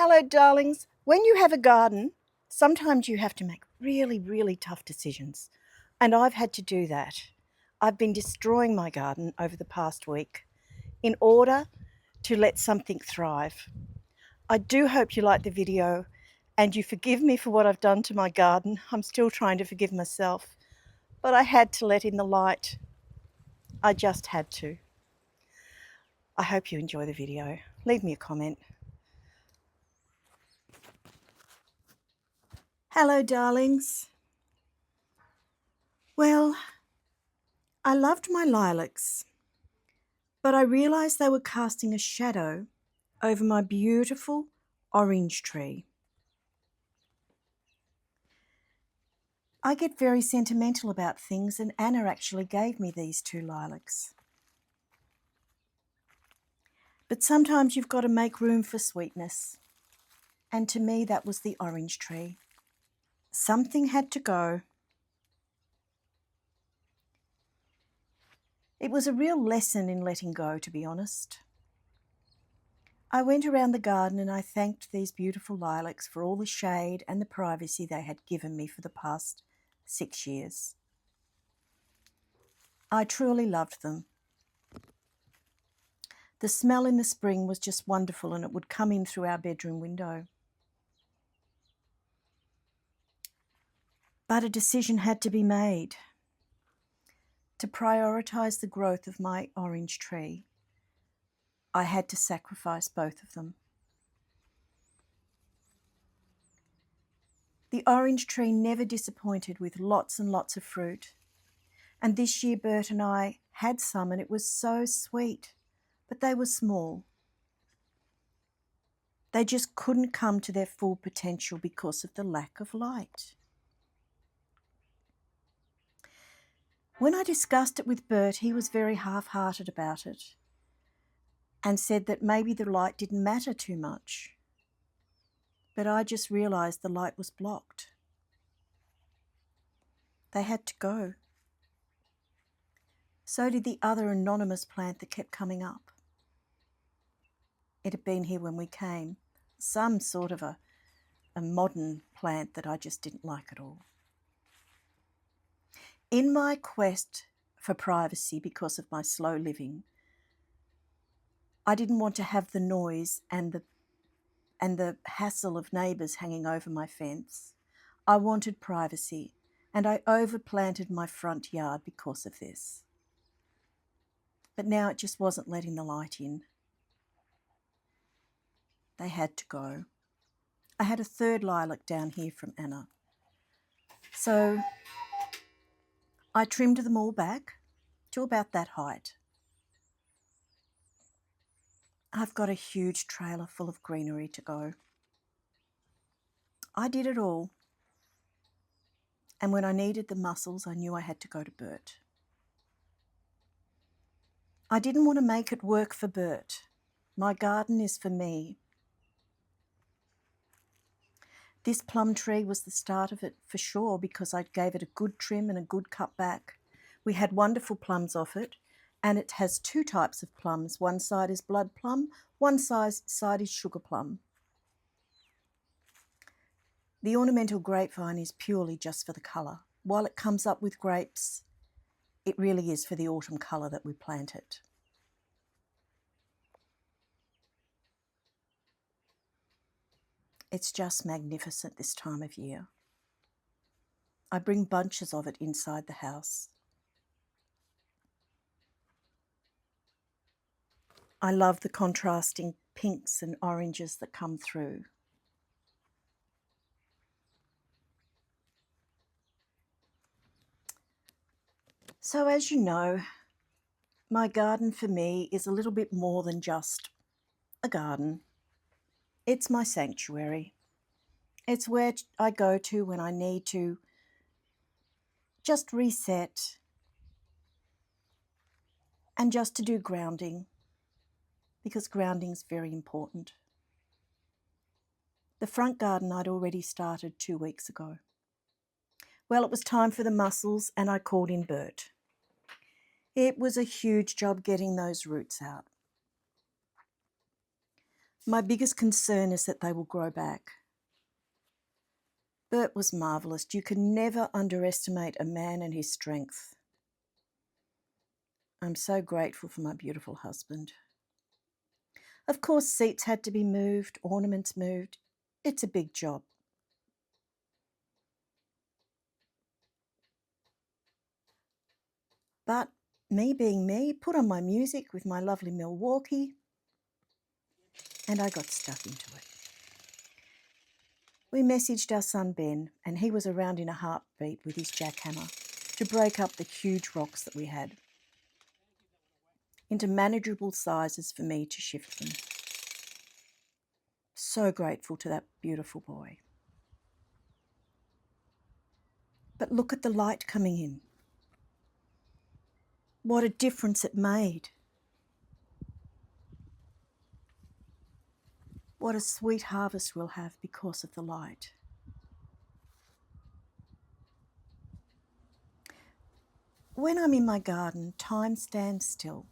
Hello, darlings. When you have a garden, sometimes you have to make really, really tough decisions. And I've had to do that. I've been destroying my garden over the past week in order to let something thrive. I do hope you like the video and you forgive me for what I've done to my garden. I'm still trying to forgive myself, but I had to let in the light. I just had to. I hope you enjoy the video. Leave me a comment. Hello, darlings. Well, I loved my lilacs, but I realised they were casting a shadow over my beautiful orange tree. I get very sentimental about things, and Anna actually gave me these two lilacs. But sometimes you've got to make room for sweetness, and to me that was the orange tree. Something had to go. It was a real lesson in letting go, to be honest. I went around the garden and I thanked these beautiful lilacs for all the shade and the privacy they had given me for the past 6 years. I truly loved them. The smell in the spring was just wonderful, and it would come in through our bedroom window. But a decision had to be made. To prioritise the growth of my orange tree, I had to sacrifice both of them. The orange tree never disappointed with lots and lots of fruit. And this year Bert and I had some, and it was so sweet, but they were small. They just couldn't come to their full potential because of the lack of light. When I discussed it with Bert, he was very half-hearted about it and said that maybe the light didn't matter too much. But I just realised the light was blocked. They had to go. So did the other anonymous plant that kept coming up. It had been here when we came, some sort of a modern plant that I just didn't like at all. In my quest for privacy because of my slow living, I didn't want to have the noise and the hassle of neighbours hanging over my fence. I wanted privacy, and I overplanted my front yard because of this. But now it just wasn't letting the light in. They had to go. I had a third lilac down here from Anna. So I trimmed them all back to about that height. I've got a huge trailer full of greenery to go. I did it all. And when I needed the muscles, I knew I had to go to Bert. I didn't want to make it work for Bert. My garden is for me. This plum tree was the start of it for sure, because I gave it a good trim and a good cut back. We had wonderful plums off it, and it has two types of plums. One side is blood plum, one side is sugar plum. The ornamental grapevine is purely just for the colour. While it comes up with grapes, it really is for the autumn colour that we plant it. It's just magnificent this time of year. I bring bunches of it inside the house. I love the contrasting pinks and oranges that come through. So as you know, my garden for me is a little bit more than just a garden. It's my sanctuary. It's where I go to when I need to just reset and just to do grounding, because grounding is very important. The front garden I'd already started 2 weeks ago. Well, it was time for the mussels, and I called in Bert. It was a huge job getting those roots out. My biggest concern is that they will grow back. Bert was marvellous. You can never underestimate a man and his strength. I'm so grateful for my beautiful husband. Of course, seats had to be moved, ornaments moved. It's a big job. But me being me, put on my music with my lovely Milwaukee, and I got stuck into it. We messaged our son Ben, and he was around in a heartbeat with his jackhammer to break up the huge rocks that we had into manageable sizes for me to shift them. So grateful to that beautiful boy. But look at the light coming in. What a difference it made. What a sweet harvest we'll have because of the light. When I'm in my garden, time stands still.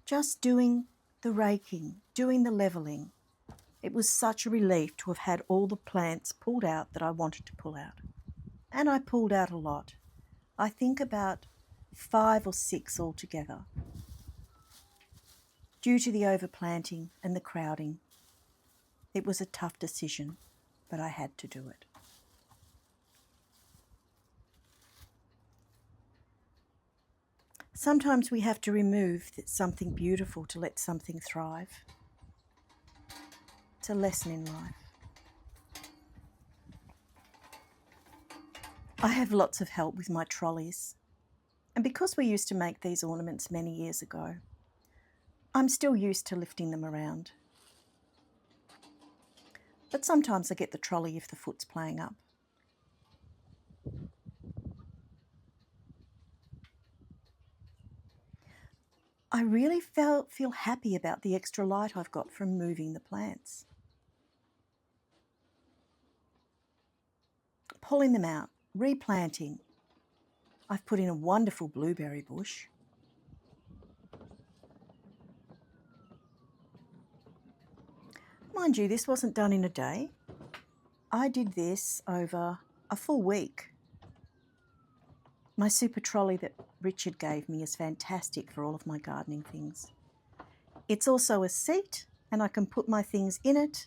Just doing the raking, doing the levelling. It was such a relief to have had all the plants pulled out that I wanted to pull out. And I pulled out a lot. I think about 5 or 6 altogether. Due to the overplanting and the crowding, it was a tough decision, but I had to do it. Sometimes we have to remove something beautiful to let something thrive. It's a lesson in life. I have lots of help with my trolleys, and because we used to make these ornaments many years ago, I'm still used to lifting them around. But sometimes I get the trolley if the foot's playing up. I really feel happy about the extra light I've got from moving the plants. Pulling them out, replanting. I've put in a wonderful blueberry bush. Mind you, this wasn't done in a day. I did this over a full week. My super trolley that Richard gave me is fantastic for all of my gardening things. It's also a seat, and I can put my things in it,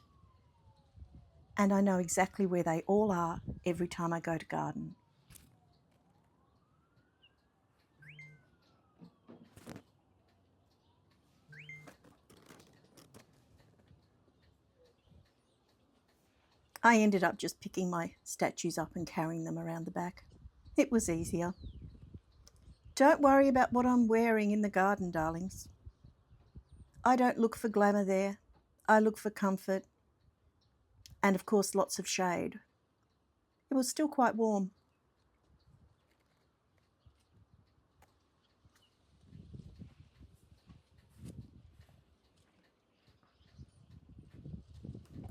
and I know exactly where they all are every time I go to garden. I ended up just picking my statues up and carrying them around the back. It was easier. Don't worry about what I'm wearing in the garden, darlings. I don't look for glamour there. I look for comfort and, of course, lots of shade. It was still quite warm.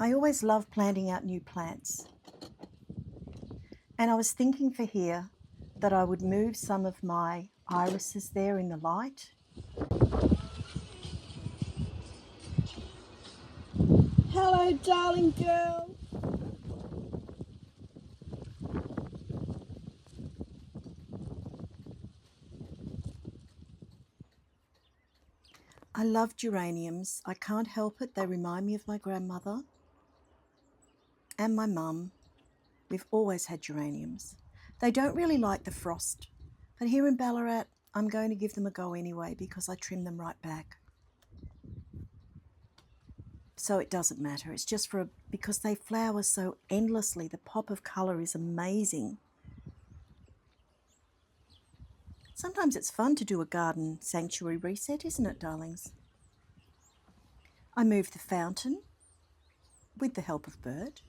I always love planting out new plants. And I was thinking for here that I would move some of my irises there in the light. Hello, darling girl. I love geraniums. I can't help it. They remind me of my grandmother and my mum. We've always had geraniums. They don't really like the frost, but here in Ballarat, I'm going to give them a go anyway because I trim them right back. So it doesn't matter. It's just because they flower so endlessly. The pop of colour is amazing. Sometimes it's fun to do a garden sanctuary reset, isn't it, darlings? I moved the fountain with the help of Bert.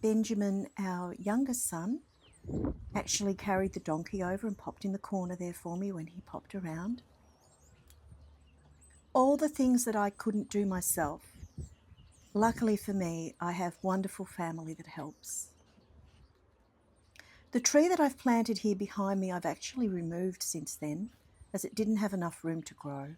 Benjamin, our youngest son, actually carried the donkey over and popped in the corner there for me when he popped around. All the things that I couldn't do myself. Luckily for me, I have wonderful family that helps. The tree that I've planted here behind me, I've actually removed since then as it didn't have enough room to grow.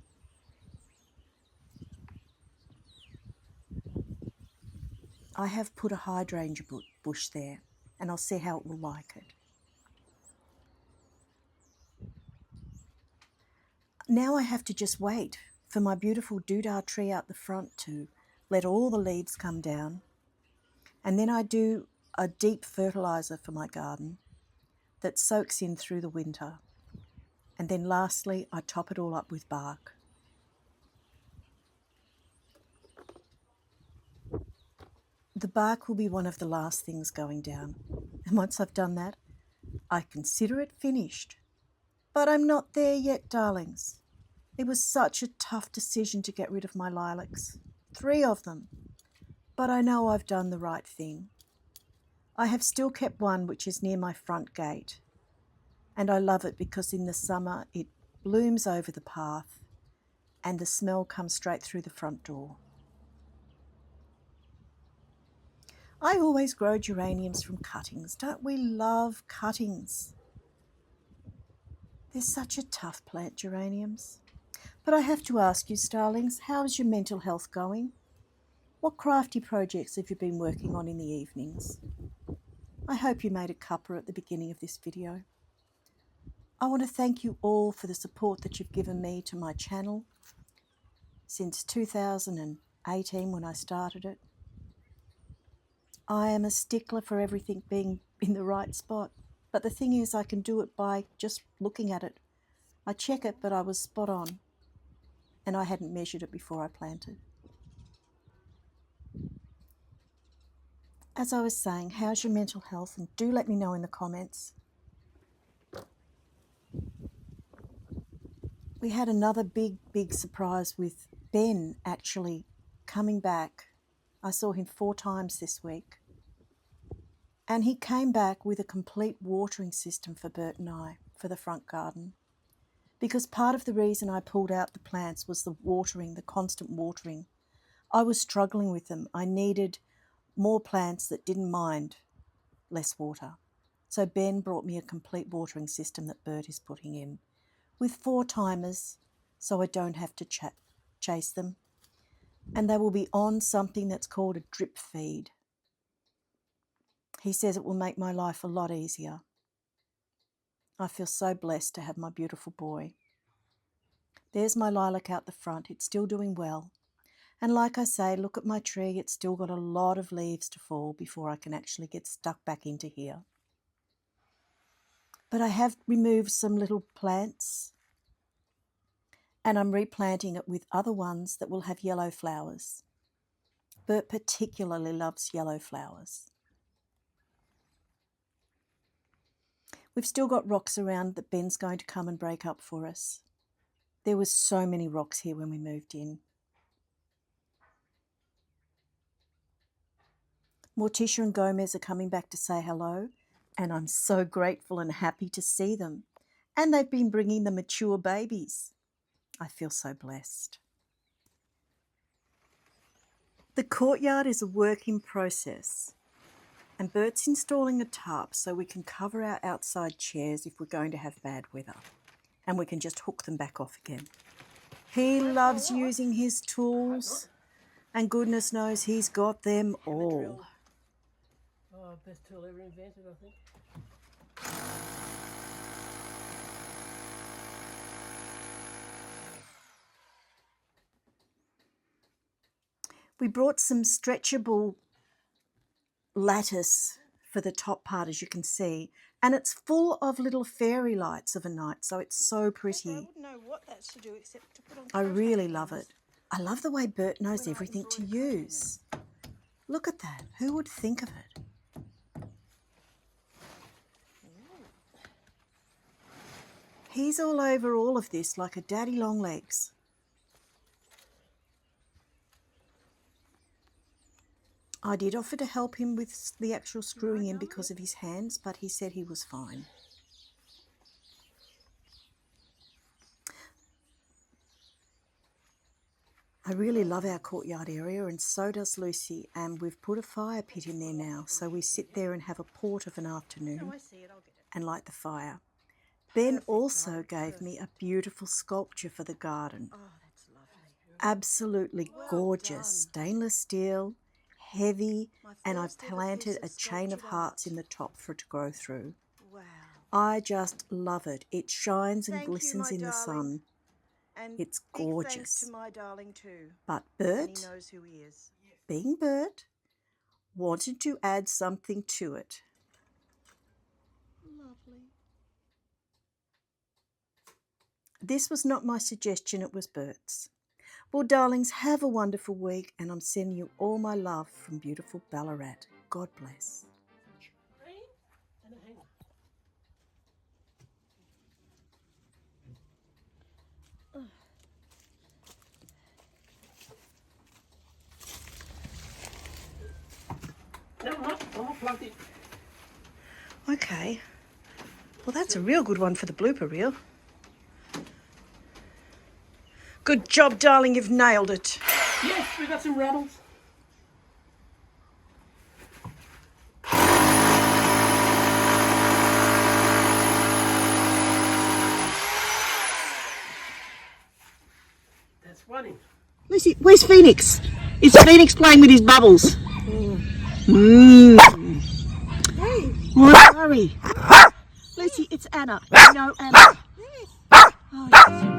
I have put a hydrangea bush there, and I'll see how it will like it. Now I have to just wait for my beautiful doodah tree out the front to let all the leaves come down. And then I do a deep fertiliser for my garden that soaks in through the winter. And then lastly, I top it all up with bark. The bark will be one of the last things going down. And once I've done that, I consider it finished. But I'm not there yet, darlings. It was such a tough decision to get rid of my lilacs, 3 of them. But I know I've done the right thing. I have still kept one which is near my front gate. And I love it because in the summer it blooms over the path and the smell comes straight through the front door. I always grow geraniums from cuttings. Don't we love cuttings? They're such a tough plant, geraniums. But I have to ask you, starlings, how's your mental health going? What crafty projects have you been working on in the evenings? I hope you made a cuppa at the beginning of this video. I want to thank you all for the support that you've given me to my channel since 2018 when I started it. I am a stickler for everything being in the right spot, but the thing is I can do it by just looking at it. I check it, but I was spot on, and I hadn't measured it before I planted. As I was saying, how's your mental health? And do let me know in the comments. We had another big surprise with Ben actually coming back. I saw him 4 times this week. And he came back with a complete watering system for Bert and I for the front garden. Because part of the reason I pulled out the plants was the watering, the constant watering. I was struggling with them. I needed more plants that didn't mind less water. So Ben brought me a complete watering system that Bert is putting in with 4 timers so I don't have to chase them. And they will be on something that's called a drip feed. He says it will make my life a lot easier. I feel so blessed to have my beautiful boy. There's my lilac out the front. It's still doing well. And like I say, look at my tree. It's still got a lot of leaves to fall before I can actually get stuck back into here. But I have removed some little plants and I'm replanting it with other ones that will have yellow flowers. Bert particularly loves yellow flowers. We've still got rocks around that Ben's going to come and break up for us. There was so many rocks here when we moved in. Morticia and Gomez are coming back to say hello, and I'm so grateful and happy to see them. And they've been bringing the mature babies. I feel so blessed. The courtyard is a work in process, and Bert's installing a tarp so we can cover our outside chairs if we're going to have bad weather, and we can just hook them back off again. He loves using his tools, and goodness knows he's got them all. Oh, best tool ever invented, I think. We brought some stretchable lattice for the top part, as you can see, and it's full of little fairy lights of a night, so it's so pretty. I wouldn't know what that's to do except to put on. I really love it. I love the way Bert knows everything to use. Look at that. Who would think of it? He's all over all of this like a daddy long legs. I did offer to help him with the actual screwing in because of his hands, but he said he was fine. I really love our courtyard area, and so does Lucy, and we've put a fire pit in there now, so we sit there and have a port of an afternoon and light the fire. Ben Perfect also colour, gave me a beautiful sculpture for the garden. Oh, that's lovely. Absolutely Well gorgeous. done. Stainless steel, heavy, My and I've first ever planted piece a of chain of sculptured hearts art. in the top for it to grow through. Wow. I just love it. It shines and Thank you, glistens my in the darling. sun. And It's big thanks gorgeous. to my darling too. But And he Bert, knows who he is. being Bert, wanted to add something to it. Lovely. This was not my suggestion, it was Bert's. Well, darlings, have a wonderful week, and I'm sending you all my love from beautiful Ballarat. God bless. And a hanger. No, I'm not plugged in. Okay. Well, that's a real good one for the blooper reel. Good job, darling, you've nailed it. Yes, we got some rattles. That's one in. Lucy, where's Phoenix? Is Phoenix playing with his bubbles? Hurry. Lucy, it's Anna. You know Anna. Oh, yes.